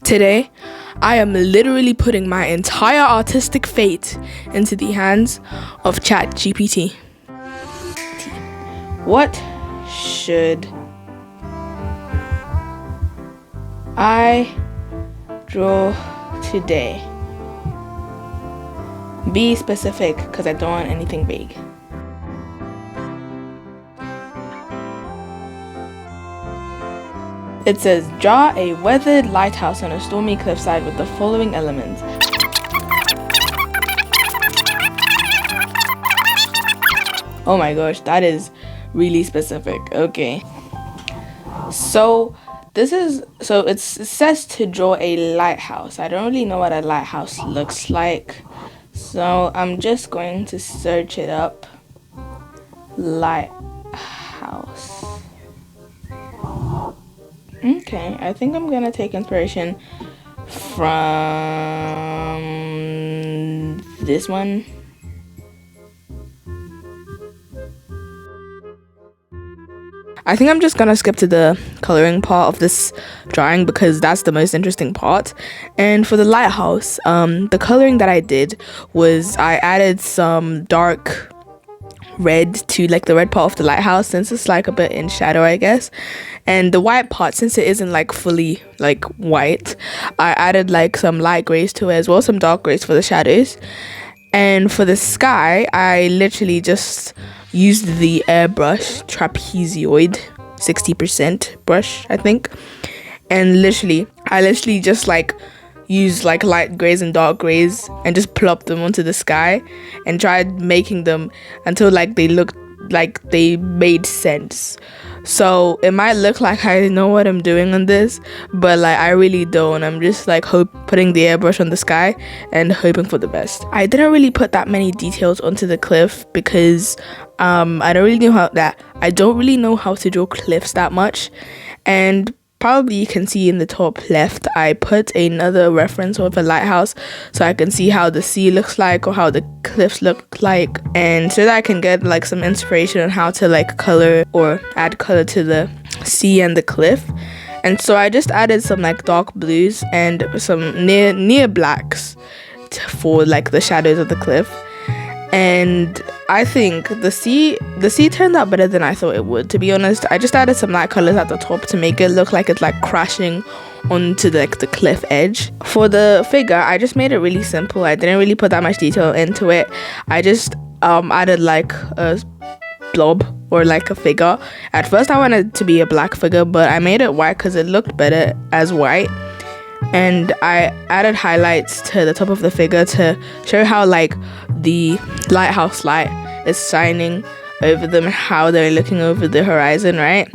Today, I am literally putting my entire artistic fate into the hands of ChatGPT. What should I draw today? Be specific, because I don't want anything vague. It says, draw a weathered lighthouse on a stormy cliffside with the following elements. Oh my gosh, that is really specific. Okay. So it says to draw a lighthouse. I don't really know what a lighthouse looks like. So I'm just going to search it up. Lighthouse. Okay, I think I'm gonna take inspiration from this one. I think I'm just gonna skip to the coloring part of this drawing because that's the most interesting part. And for the lighthouse, the coloring that I did was I added some dark red to like the red part of the lighthouse, since it's like a bit in shadow, I guess. And the white part, since it isn't like fully like white, I added like some light grays to it as well, some dark grays for the shadows. And for the sky, I literally just used the airbrush trapezoid 60% brush, I think. And I literally just like used like light grays and dark grays and just plopped them onto the sky and tried making them until like they looked like they made sense. So it might look like I know what I'm doing on this, but like I really don't. I'm just like putting the airbrush on the sky and hoping for the best. I didn't really put that many details onto the cliff because I don't really know how to draw cliffs that much. And probably you can see in the top left, I put another reference of a lighthouse so I can see how the sea looks like or how the cliffs look like, and so that I can get like some inspiration on how to like color or add color to the sea and the cliff. And so I just added some like dark blues and some near blacks for like the shadows of the cliff. And I think the sea turned out better than I thought it would, to be honest. I just added some light colors at the top to make it look like it's like crashing onto the cliff edge. For the figure, I just made it really simple. I didn't really put that much detail into it. I just added like a blob or like a figure. At first I wanted it to be a black figure, but I made it white because it looked better as white. And I added highlights to the top of the figure to show how like the lighthouse light is shining over them, how they're looking over the horizon, right?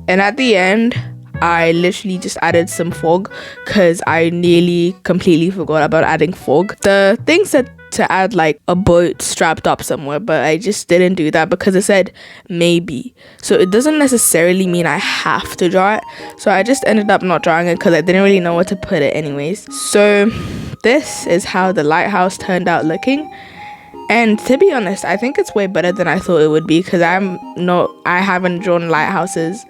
And at the end, I literally just added some fog because I nearly completely forgot about adding fog. The thing said to add like a boat strapped up somewhere, but I just didn't do that because it said maybe. So it doesn't necessarily mean I have to draw it. So I just ended up not drawing it because I didn't really know where to put it anyways. So this is how the lighthouse turned out looking. And to be honest, I think it's way better than I thought it would be because I haven't drawn lighthouses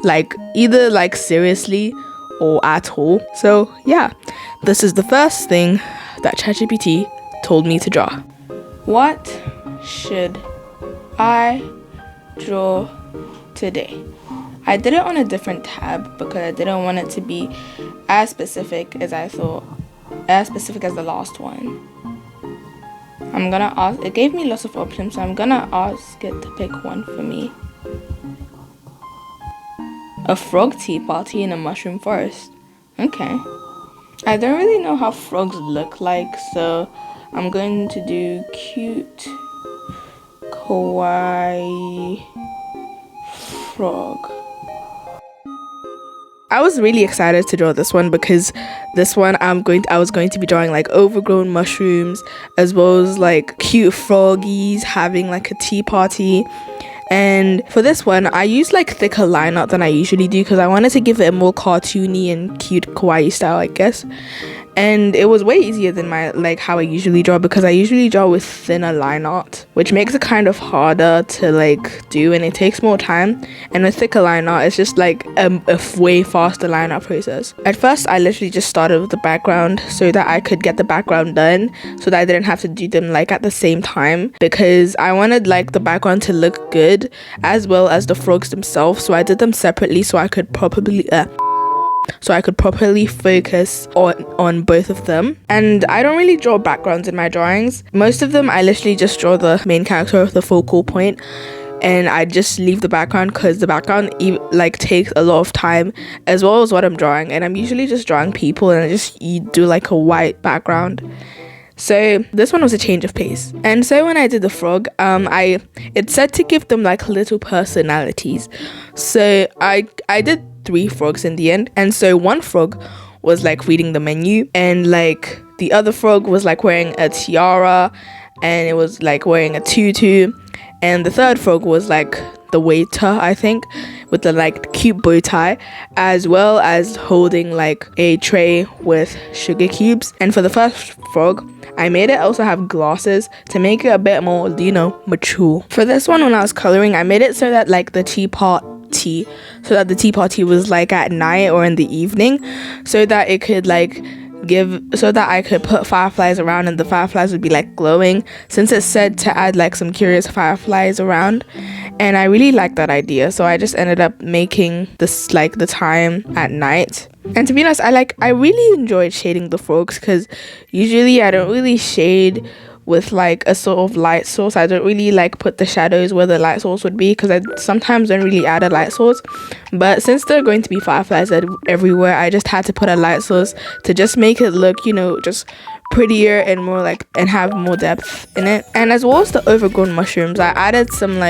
like either like seriously or at all. So yeah, this is the first thing that ChatGPT told me to draw. What should I draw today? I did it on a different tab because I didn't want it to be as specific as I thought, as specific as the last one. I'm gonna ask, it gave me lots of options, so I'm gonna ask it to pick one for me. A frog tea party in a mushroom forest. Okay. I don't really know how frogs look like, so I'm going to do cute kawaii frog. I was really excited to draw this one because this one I was going to be drawing like overgrown mushrooms as well as like cute froggies having like a tea party. And for this one, I used like thicker line art than I usually do because I wanted to give it a more cartoony and cute kawaii style, I guess. and it was way easier than my how I usually draw, because I usually draw with thinner line art, which makes it kind of harder to do, and it takes more time. And with thicker line art, it's just a way faster line art process. At first I literally just started with the background so that I could get the background done, so that I didn't have to do them at the same time, because I wanted the background to look good as well as the frogs themselves. So I did them separately so I could properly focus on both of them. And I don't really draw backgrounds in my drawings. Most of them I literally just draw the main character with the focal point, and I just leave the background, because the background takes a lot of time as well as what I'm drawing, and I'm usually just drawing people, and I just do a white background. So this one was a change of pace. And so when I did the frog, it said to give them little personalities. So I did 3 frogs in the end. And so one frog was reading the menu, and the other frog was wearing a tiara, and it was wearing a tutu, and the third frog was the waiter, I think, with the cute bow tie, as well as holding a tray with sugar cubes. And for the first frog, I made it also have glasses to make it a bit more, mature. For this one, when I was coloring, I made it so that the teapot was at night or in the evening, so that it could so that I could put fireflies around, and the fireflies would be glowing, since it said to add some curious fireflies around. And I really liked that idea, so I just ended up making this the time at night. And to be honest, I really enjoyed shading the frogs, because usually I don't really shade with a sort of light source. I don't really put the shadows where the light source would be, because I sometimes don't really add a light source. But since there are going to be fireflies everywhere, I just had to put a light source to just make it look, just prettier and more and have more depth in it. And as well as the overgrown mushrooms, I added some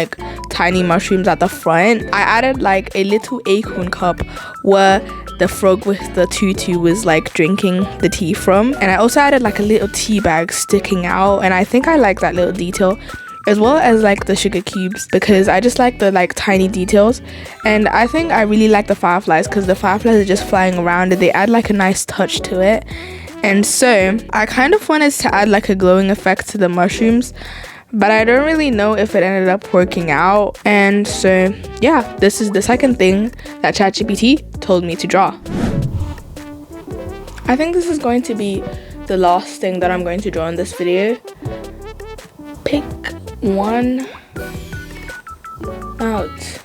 tiny mushrooms at the front. I added a little acorn cup where the frog with the tutu was drinking the tea from, and I also added a little tea bag sticking out, and I think I like that little detail, as well as the sugar cubes, because I just like the tiny details. And I think I really like the fireflies, because the fireflies are just flying around and they add a nice touch to it. And so I kind of wanted to add a glowing effect to the mushrooms, but I don't really know if it ended up working out. And so yeah, this is the second thing that ChatGPT told me to draw. I think this is going to be the last thing that I'm going to draw in this video. Pick one out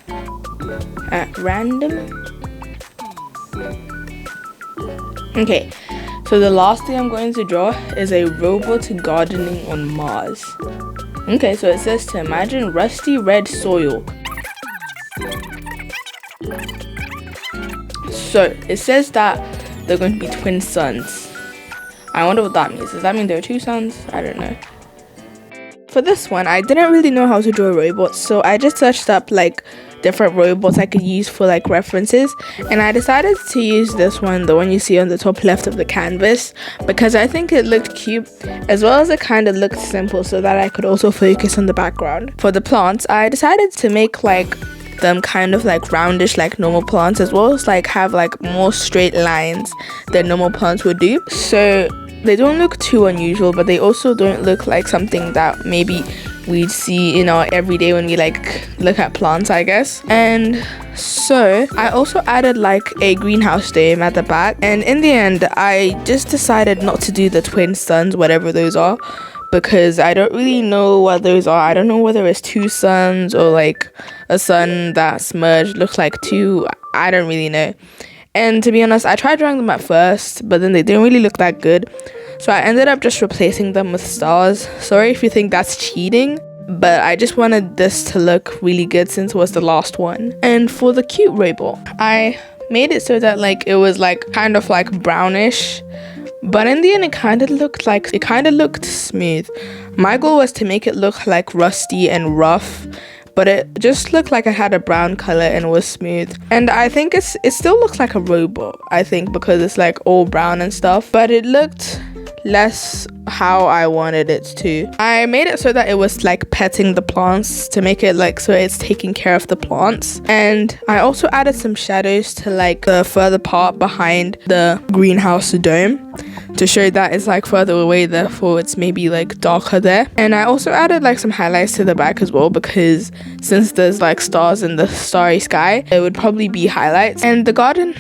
at random. Okay, so the last thing I'm going to draw is a robot gardening on Mars. Okay, so it says to imagine rusty red soil. So it says that they're going to be twin suns. I wonder what that means. Does that mean there are 2 suns? I don't know. For this one, I didn't really know how to draw robots, so I just searched up different robots I could use for references, and I decided to use this one, the one you see on the top left of the canvas, because I think it looked cute, as well as it kind of looked simple, so that I could also focus on the background. For the plants, I decided to make them kind of roundish normal plants, as well as have more straight lines than normal plants would do. So they don't look too unusual, but they also don't look like something that maybe we'd see every day when we look at plants, I guess. And so I also added a greenhouse dome at the back, and in the end I just decided not to do the twin suns, whatever those are, because I don't really know what those are. I don't know whether it's 2 suns or a sun that's merged looks like 2. I don't really know. And to be honest, I tried drawing them at first, but then they didn't really look that good. So I ended up just replacing them with stars. Sorry if you think that's cheating, but I just wanted this to look really good since it was the last one. And for the cute robot, I made it so that it was kind of brownish, but in the end it kind of looked smooth. My goal was to make it look rusty and rough, but it just looked like it had a brown color and was smooth. And I think it still looks like a robot, I think, because it's all brown and stuff, but it looked less how I wanted it to. I made it so that it was petting the plants, to make it so it's taking care of the plants. And I also added some shadows to the further part behind the greenhouse dome, to show that it's like further away, therefore it's maybe like darker there. And I also added like some highlights to the back as well, because since there's like stars in the starry sky, it would probably be highlights. And the garden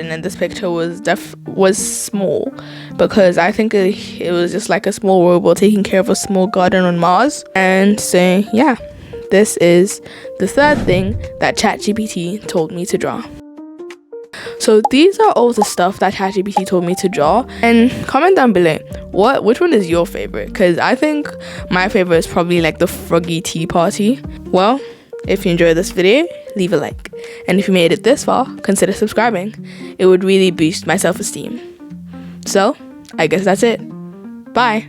in this picture was small, because I think it was just like a small robot taking care of a small garden on Mars. And so yeah, this is the third thing that ChatGPT told me to draw. So these are all the stuff that ChatGPT told me to draw, and comment down below which one is your favorite, because I think my favorite is probably like the froggy tea party. Well, if you enjoyed this video, leave a like, and if you made it this far, consider subscribing. It would really boost my self-esteem. So I guess that's it. Bye.